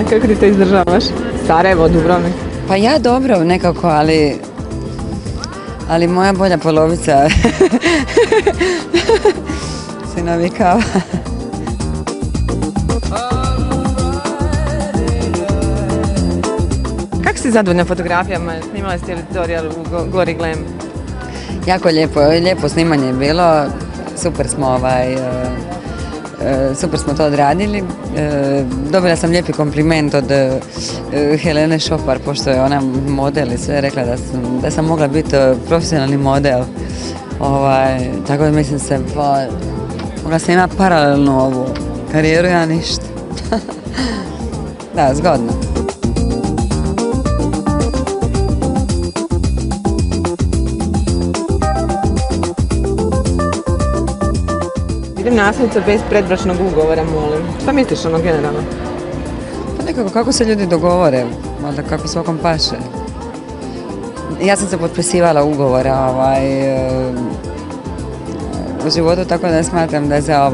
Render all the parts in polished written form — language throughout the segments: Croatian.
Kako ti to izdržavaš? Sarajevo, Dubrovnik? Pa ja dobro nekako, ali moja bolja polovica se navikava. Kako si zadovoljna fotografijama? Snimala si tutorial u Glory Glam? Jako lijepo snimanje je bilo, super smo to odradili. Dobila sam lijepi kompliment od Helene Šopar, pošto je ona model i sve, rekla da sam mogla biti profesionalni model. Tako da mislim se, mogla sam imati paralelnu ovu karijeru, ja ništa. Da, zgodno. Idem nasljednica bez predbračnog ugovora, molim. Šta misliš ono generalno? Pa nekako kako se ljudi dogovore, možda kako svakom paše. Ja sam se potpisivala ugovora u životu, tako da smatram da za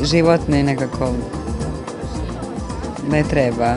životni nekako ne treba.